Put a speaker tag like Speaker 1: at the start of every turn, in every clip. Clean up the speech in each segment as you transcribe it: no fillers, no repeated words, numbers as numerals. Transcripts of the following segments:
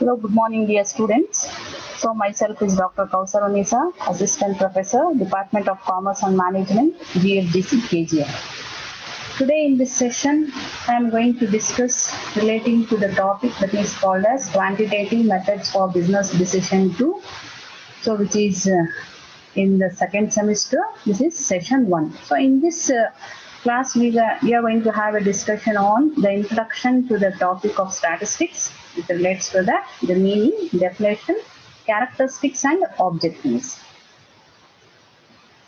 Speaker 1: Hello, good morning, dear students. So, myself is Dr. Kausar Onisa, Assistant Professor, Department of Commerce and Management, GFGC, KGM. Today in this session, I am going to discuss relating to the topic that is called as quantitative methods for business decision 2. So, which is in the second semester, this is session 1. So, in this class, we are going to have a discussion on the introduction to the topic of statistics. It relates to that, the meaning, definition, characteristics, and objectives.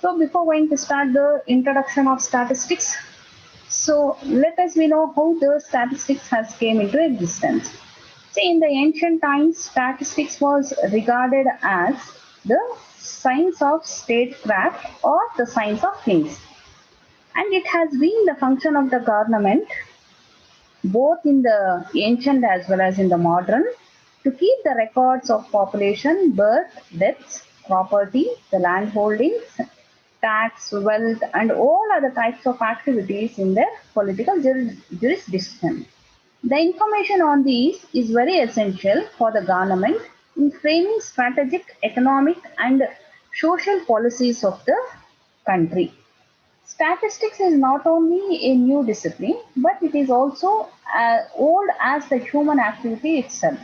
Speaker 1: So, before going to start the introduction of statistics, so let us know how the statistics has came into existence. See, in the ancient times, statistics was regarded as the science of statecraft or the science of kings. And it has been the function of the government, both in the ancient as well as in the modern, to keep the records of population, birth, deaths, property, the land holdings, tax, wealth, and all other types of activities in their political jurisdiction. The information on these is very essential for the government in framing strategic, economic, and social policies of the country. Statistics is not only a new discipline, but it is also old as the human activity itself.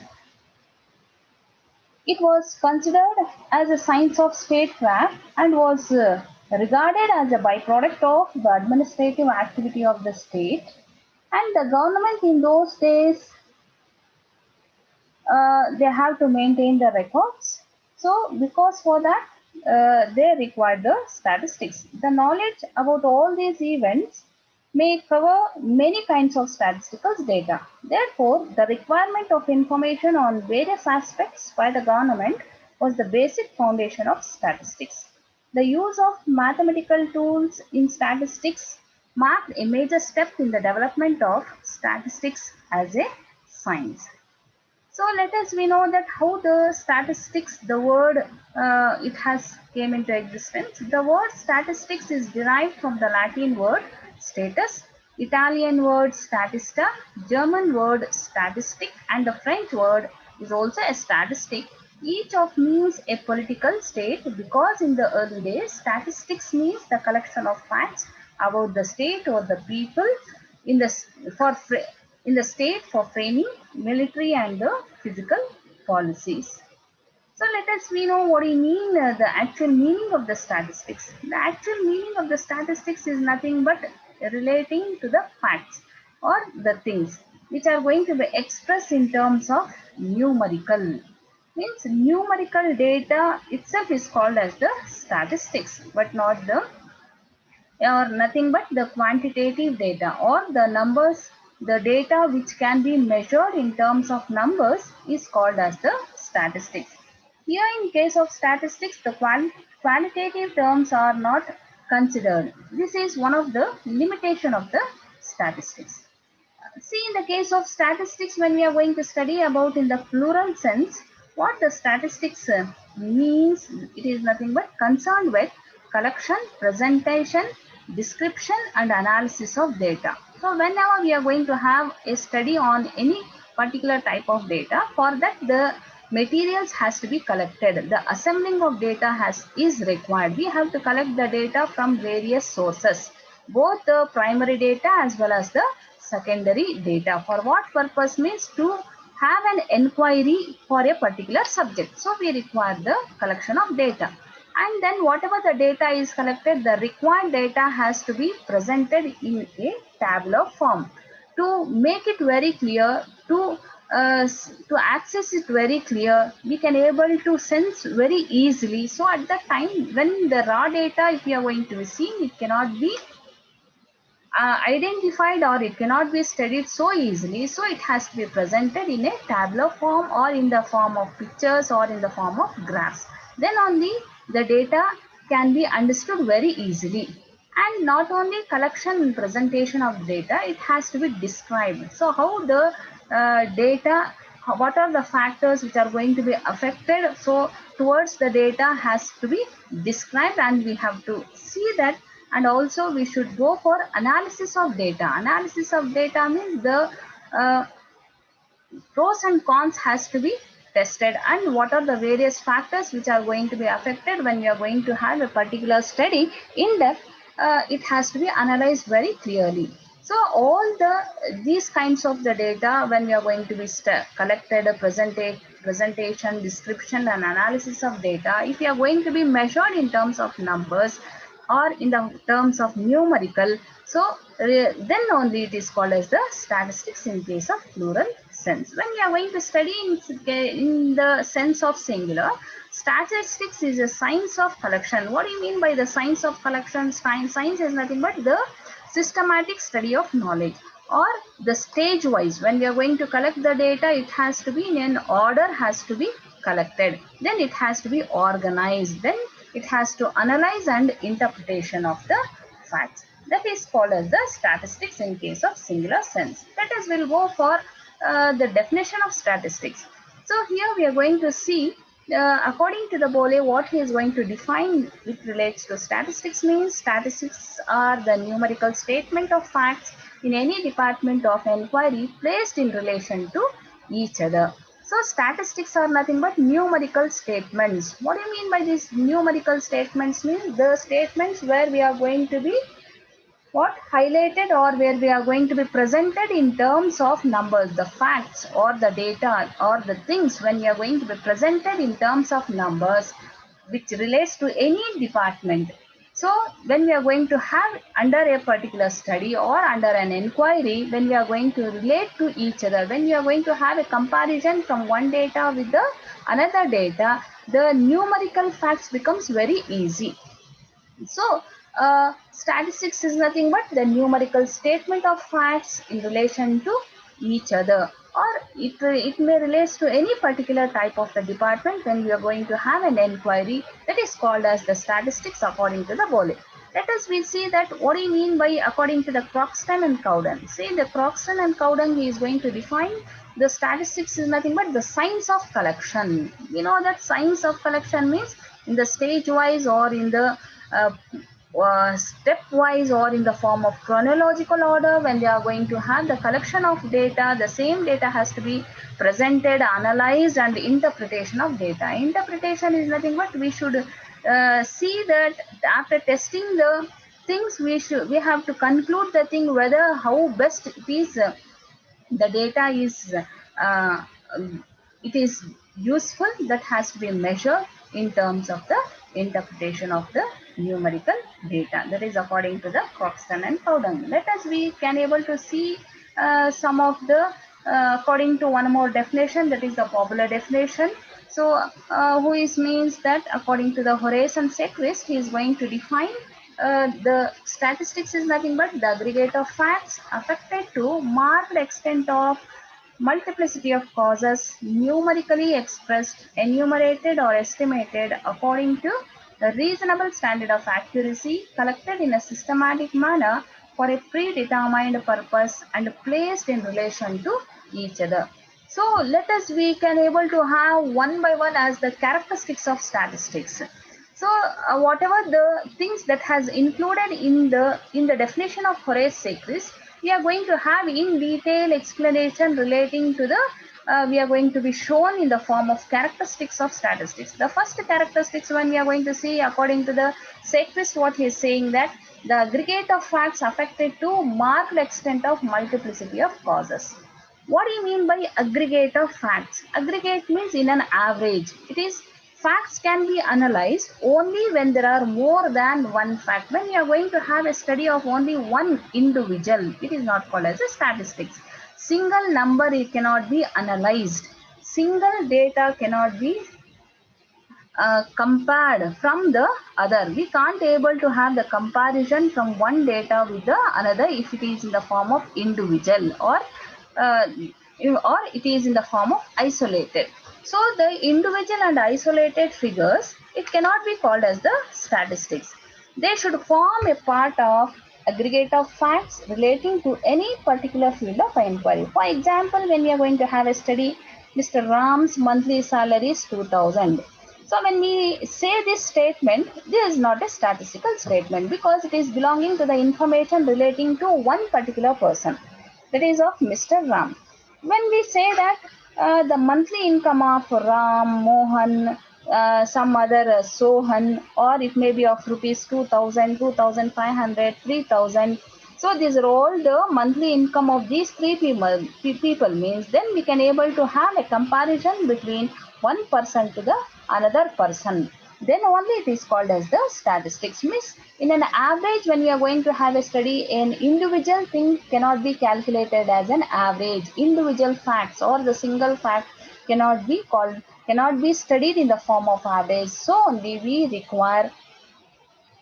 Speaker 1: It was considered as a science of statecraft and was regarded as a byproduct of the administrative activity of the state. And the government in those days, they have to maintain the records. So, because for that, they require the statistics. The knowledge about all these events may cover many kinds of statistical data. Therefore, the requirement of information on various aspects by the government was the basic foundation of statistics. The use of mathematical tools in statistics marked a major step in the development of statistics as a science. So let us know that how the statistics, the word it has came into existence. The word statistics is derived from the Latin word status, Italian word statista, German word statistic, and the French word is also a statistic. Each of means a political state because in the early days, statistics means the collection of facts about the state or the people in the state for framing military and the physical policies. So let us know what do you mean the actual meaning of the statistics. The actual meaning of the statistics is nothing but relating to the facts or the things which are going to be expressed in terms of numerical. Means numerical data itself is called as the statistics, but not the or nothing but the quantitative data or the numbers. The data which can be measured in terms of numbers is called as the statistics. Here in case of statistics, the qualitative terms are not considered. This is one of the limitation of the statistics. See, in the case of statistics, when we are going to study about in the plural sense, what the statistics means, it is nothing but concerned with collection, presentation, description, and analysis of data. So, whenever we are going to have a study on any particular type of data, for that the materials has to be collected. The assembling of data is required. We have to collect the data from various sources, both the primary data as well as the secondary data. For what purpose? Means to have an inquiry for a particular subject. So we require the collection of data. And then whatever the data is collected, the required data has to be presented in a tabular form. To make it very clear, to access it very clear, we can able to sense very easily. So at that time, when the raw data, if you are going to be seen, it cannot be identified or it cannot be studied so easily. So it has to be presented in a tabular form or in the form of pictures or in the form of graphs. Then only the data can be understood very easily. And not only collection and presentation of data, it has to be described. So how the data, what are the factors which are going to be affected, so towards the data has to be described and we have to see that. And also we should go for analysis of data. Analysis of data means the pros and cons has to be tested, and what are the various factors which are going to be affected when we are going to have a particular study in depth. It has to be analyzed very clearly. So all these kinds of the data, when we are going to be collected, presentation, description and analysis of data, if we are going to be measured in terms of numbers or in the terms of numerical, so then only it is called as the statistics in case of plural sense. When we are going to study in the sense of singular, statistics is a science of collection. What do you mean by the science of collection? Science is nothing but the systematic study of knowledge, or the stage wise. When we are going to collect the data, it has to be in an order, has to be collected, then it has to be organized, then it has to analyze and interpretation of the facts. That is called as the statistics in case of singular sense. Let us will go for the definition of statistics. So here we are going to see, according to the Bolle, what he is going to define which relates to statistics means statistics are the numerical statement of facts in any department of inquiry placed in relation to each other. So statistics are nothing but numerical statements. What do you mean by these numerical statements? Means the statements where we are going to be highlighted, or where we are going to be presented in terms of numbers, the facts or the data or the things when we are going to be presented in terms of numbers which relates to any department. So when we are going to have under a particular study or under an inquiry, when we are going to relate to each other, when we are going to have a comparison from one data with the another data, the numerical facts becomes very easy. So, statistics is nothing but the numerical statement of facts in relation to each other, or it may relate to any particular type of the department. When we are going to have an inquiry, that is called as the statistics according to the Bolle. Let us we see that what do you mean by according to the Croxton and Cowden. See, the Croxton and Cowden, he is going to define the statistics is nothing but the science of collection. You know that science of collection means in the stage wise or in the uh, stepwise or in the form of chronological order. When they are going to have the collection of data, the same data has to be presented, analyzed and interpretation of data. Interpretation is nothing but we should see that after testing the things, we have to conclude the thing whether how best it is, the data is uh, it is useful. That has to be measured in terms of the interpretation of the numerical data. That is according to the Croxton and Cowden. Let us we can able to see some of the according to one more definition, that is the popular definition. So who is means that according to the Horace and Sequist, he is going to define the statistics is nothing but the aggregate of facts affected to marked extent of multiplicity of causes, numerically expressed, enumerated or estimated according to the reasonable standard of accuracy, collected in a systematic manner for a predetermined purpose and placed in relation to each other. So let us we can able to have one by one as the characteristics of statistics. So whatever the things that has included in the definition of Horace Sequist, we are going to have in detail explanation relating to the we are going to be shown in the form of characteristics of statistics. The first characteristics when we are going to see according to the Sequist, what he is saying that the aggregate of facts affected to marked extent of multiplicity of causes. What do you mean by aggregate of facts? Aggregate means in an average. It is facts can be analyzed only when there are more than one fact. When you are going to have a study of only one individual, it is not called as a statistics. Single number it cannot be analyzed. Single data cannot be compared from the other. We can't able to have the comparison from one data with the another if it is in the form of individual uh, or it is in the form of isolated. So the individual and isolated figures, it cannot be called as the statistics. They should form a part of aggregate of facts relating to any particular field of inquiry. For example, when we are going to have a study, Mr. Ram's monthly salary is 2000. So when we say this statement, this is not a statistical statement because it is belonging to the information relating to one particular person, that is of Mr. Ram. When we say that the monthly income of Ram, Mohan, some other Sohan, or it may be of rupees 2000, 2500, 3000. So these are all the monthly income of these three people means then we can able to have a comparison between one person to the another person. Then only it is called as the statistics. Means in an average when we are going to have a study, an individual thing cannot be calculated as an average. Individual facts or the single fact cannot be studied in the form of average. So only we require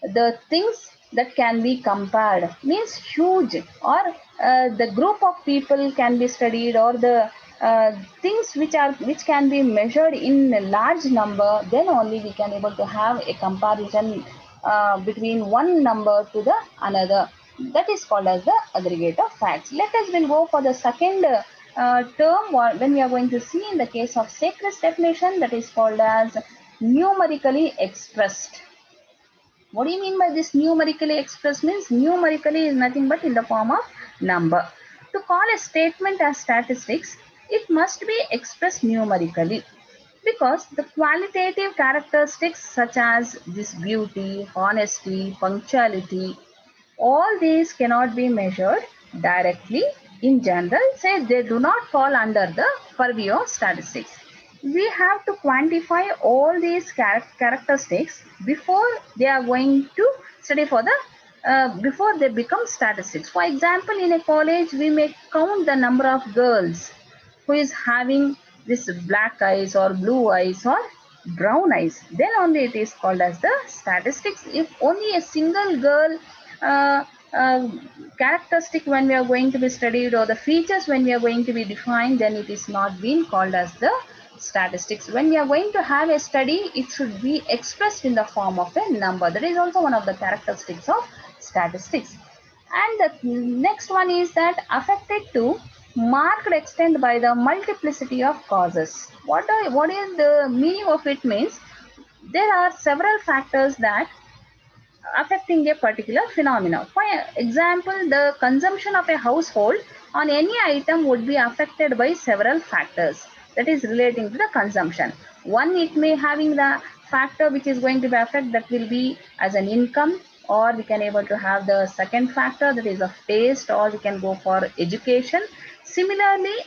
Speaker 1: the things that can be compared means huge, or the group of people can be studied, or the things which can be measured in a large number, then only we can able to have a comparison between one number to the another. That is called as the aggregate of facts. Let us then go for the second term when we are going to see in the case of Sacred's definition, that is called as numerically expressed. What do you mean by this numerically expressed? Means numerically is nothing but in the form of number. To call a statement as statistics, it must be expressed numerically, because the qualitative characteristics such as this beauty, honesty, punctuality, all these cannot be measured directly. In general, say they do not fall under the purview of statistics. We have to quantify all these characteristics before they are going to study for the before they become statistics. For example, in a college, we may count the number of girls who is having this black eyes or blue eyes or brown eyes. Then only it is called as the statistics. If only a single girl uh, uh, characteristic when we are going to be studied, or the features when we are going to be defined, then it is not being called as the statistics. When we are going to have a study, it should be expressed in the form of a number. That is also one of the characteristics of statistics. And the next one is that affected to marked extent by the multiplicity of causes. What is the meaning of it? Means there are several factors that affecting a particular phenomena. For example, the consumption of a household on any item would be affected by several factors that is relating to the consumption. One, it may having the factor which is going to be affected, that will be as an income, or we can able to have the second factor that is of taste, or we can go for education. Similarly,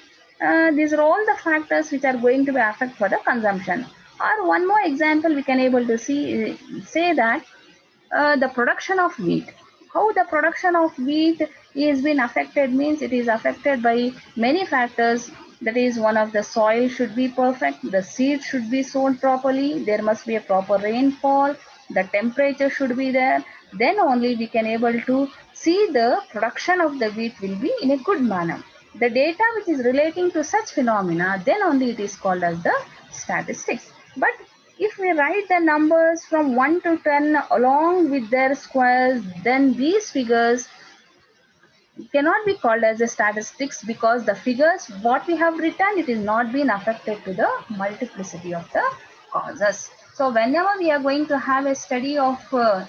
Speaker 1: these are all the factors which are going to be affect for the consumption. Or one more example we can able to say that the production of wheat. How the production of wheat is being affected means it is affected by many factors. That is, one of the soil should be perfect, the seed should be sown properly, there must be a proper rainfall, the temperature should be there. Then only we can able to see the production of the wheat will be in a good manner. The data which is relating to such phenomena, then only it is called as the statistics. But if we write the numbers from 1 to 10 along with their squares, then these figures cannot be called as a statistics, because the figures what we have written, it is not been affected to the multiplicity of the causes. So whenever we are going to have a study of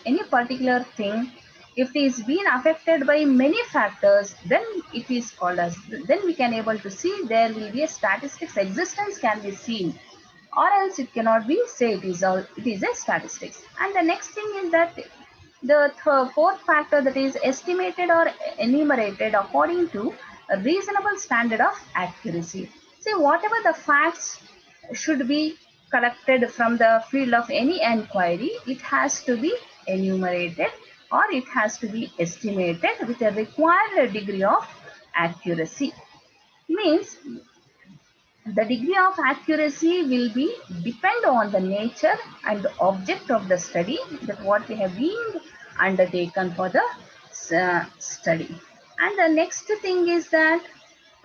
Speaker 1: any particular thing, if it is being affected by many factors, then it is called as, then we can able to see there will be a statistics existence can be seen, or else it cannot be say it is a statistics. And the next thing is that the fourth factor, that is estimated or enumerated according to a reasonable standard of accuracy. See, whatever the facts should be collected from the field of any inquiry, it has to be enumerated, or it has to be estimated with a required degree of accuracy. Means the degree of accuracy will be depend on the nature and the object of the study, that what we have been undertaken for the study. And the next thing is that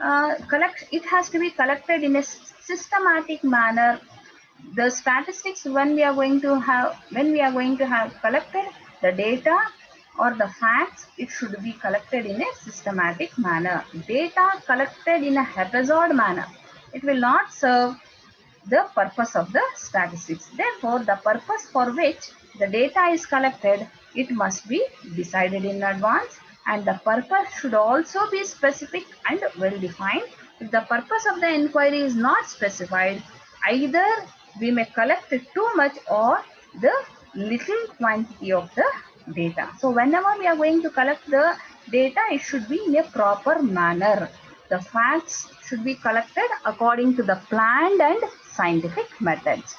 Speaker 1: it has to be collected in a systematic manner. The statistics when we are going to have collected the data or the facts, it should be collected in a systematic manner. Data collected in a haphazard manner, it will not serve the purpose of the statistics. Therefore, the purpose for which the data is collected, it must be decided in advance, and the purpose should also be specific and well defined. If the purpose of the inquiry is not specified, either we may collect too much or the little quantity of the data. So whenever we are going to collect the data, it should be in a proper manner. The facts should be collected according to the planned and scientific methods.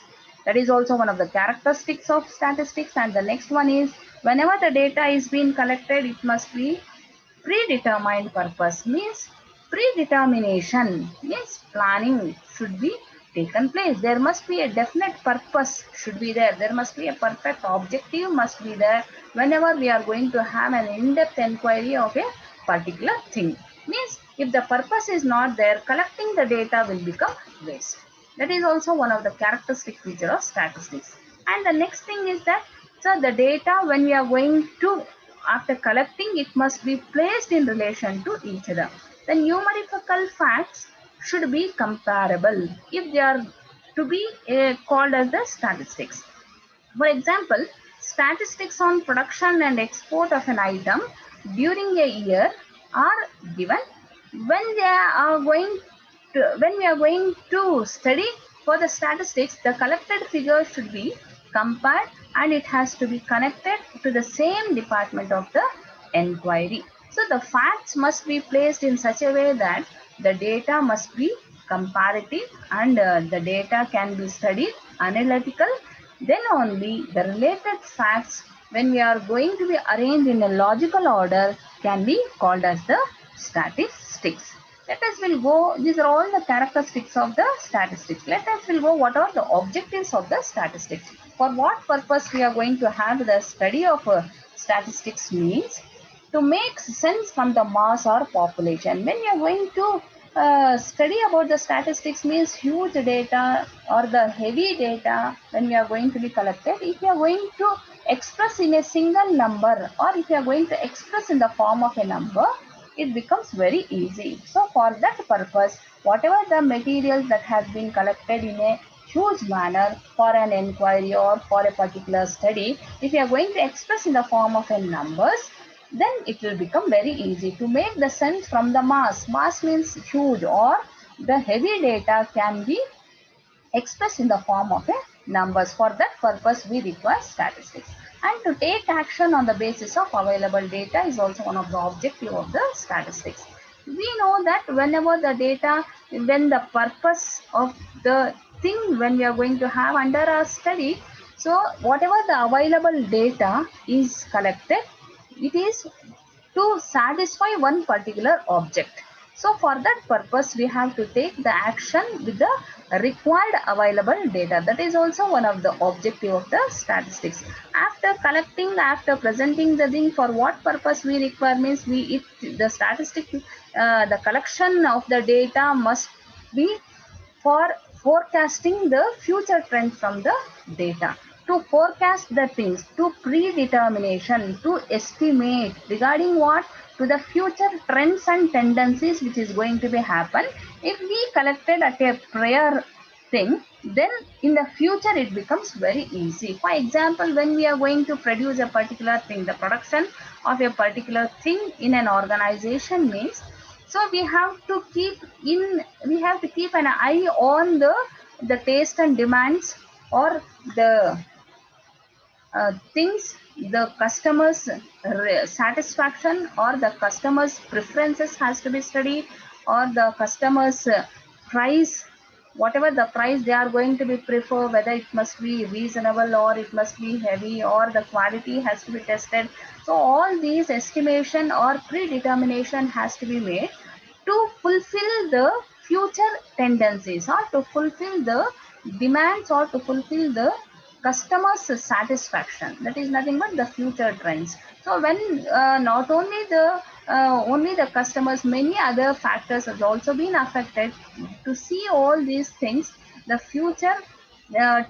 Speaker 1: That is also one of the characteristics of statistics. And the next one is, whenever the data is being collected, it must be predetermined purpose. Means predetermination means planning should be taken place. There must be a definite purpose should be there. There must be a perfect objective must be there whenever we are going to have an in-depth inquiry of a particular thing. Means if the purpose is not there, collecting the data will become waste. That is also one of the characteristic feature of statistics. And the next thing is that, so the data, when we are going to, after collecting, it must be placed in relation to each other. The numerical facts should be comparable if they are to be called as the statistics. For example, statistics on production and export of an item during a year are given. When we are going to study for the statistics, the collected figures should be compared and it has to be connected to the same department of the inquiry. So the facts must be placed in such a way that the data must be comparative and the data can be studied analytical. Then only the related facts, when we are going to be arranged in a logical order, can be called as the statistics. Let us will go, these are all the characteristics of the statistics. Let us will go what are the objectives of the statistics. For what purpose we are going to have the study of statistics means to make sense from the mass or population. When you are going to study about the statistics means huge data or the heavy data when we are going to be collected, if you are going to express in a single number or if you are going to express in the form of a number, it becomes very easy. So for that purpose, whatever the materials that has been collected in a huge manner for an inquiry or for a particular study, if you are going to express in the form of a numbers, then it will become very easy to make the sense from the mass. Mass means huge or the heavy data can be expressed in the form of a numbers. For that purpose, we require statistics. And to take action on the basis of available data is also one of the objective of the statistics. We know that whenever the data, when the purpose of the thing when we are going to have under a study, so whatever the available data is collected, it is to satisfy one particular object. So for that purpose, we have to take the action with the required available data. That is also one of the objective of the statistics. After collecting, after presenting the thing, for what purpose we require means the statistic, the collection of the data must be for forecasting the future trends from the data. To forecast the things, to predetermination, to estimate regarding what, to the future trends and tendencies which is going to be happen. If we collected at a prior thing, then in the future it becomes very easy. For example, when we are going to produce a particular thing, the production of a particular thing in an organization means, so we have to keep an eye on the taste and demands or the things, the customers satisfaction or the customers preferences has to be studied, or the customers price, whatever the price they are going to be prefer, whether it must be reasonable or it must be heavy or the quality has to be tested. So all these estimation or predetermination has to be made to fulfill the future tendencies or to fulfill the demands or to fulfill the customers satisfaction. That is nothing but the future trends. So when not only the customers, many other factors has also been affected. To see all these things, the future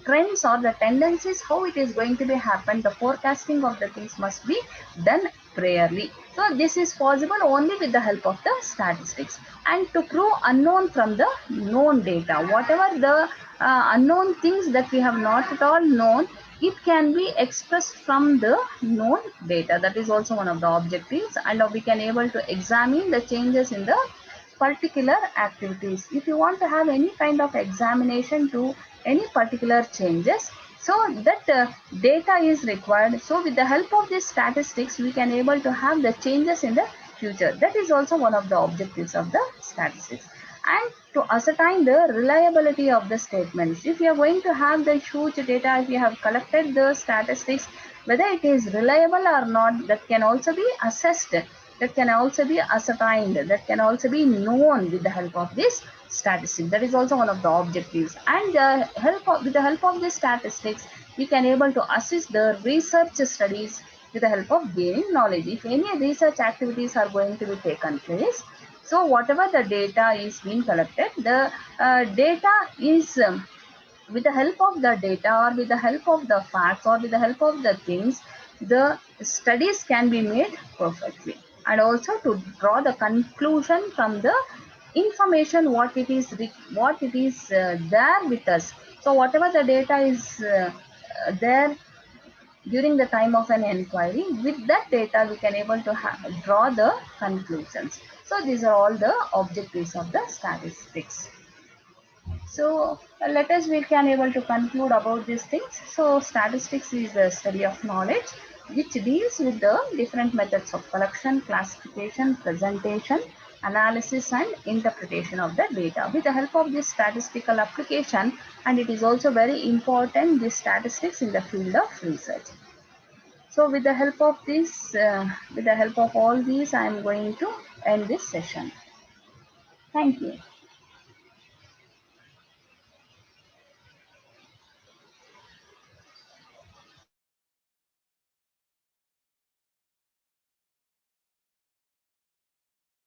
Speaker 1: trends or the tendencies, how it is going to be happen, the forecasting of the things must be done priorly. So this is possible only with the help of the statistics. And to prove unknown from the known data, whatever the unknown things that we have not at all known, it can be expressed from the known data. That is also one of the objectives, and we can able to examine the changes in the particular activities. If you want to have any kind of examination to any particular changes, so that data is required. So with the help of these statistics, we can able to have the changes in the future. That is also one of the objectives of the statistics. And to ascertain the reliability of the statements, if you are going to have the huge data, if you have collected the statistics, whether it is reliable or not, that can also be assessed, that can also be ascertained, that can also be known with the help of this statistics. That is also one of the objectives. And with the help of these statistics, we can able to assist the research studies with the help of gaining knowledge. If any research activities are going to be taken place, so whatever the data is being collected, the data is with the help of the data, or with the help of the facts, or with the help of the things, the studies can be made perfectly. And also to draw the conclusion from the information, what it is there with us. So whatever the data is there during the time of an inquiry, with that data we can able to draw the conclusions. So these are all the objectives of the statistics. So let us we can able to conclude about these things. So statistics is the study of knowledge which deals with the different methods of collection, classification, presentation, analysis and interpretation of the data with the help of this statistical application. And it is also very important, this statistics in the field of research. So with the help of this, with the help of all these, I am going to end this session. Thank you.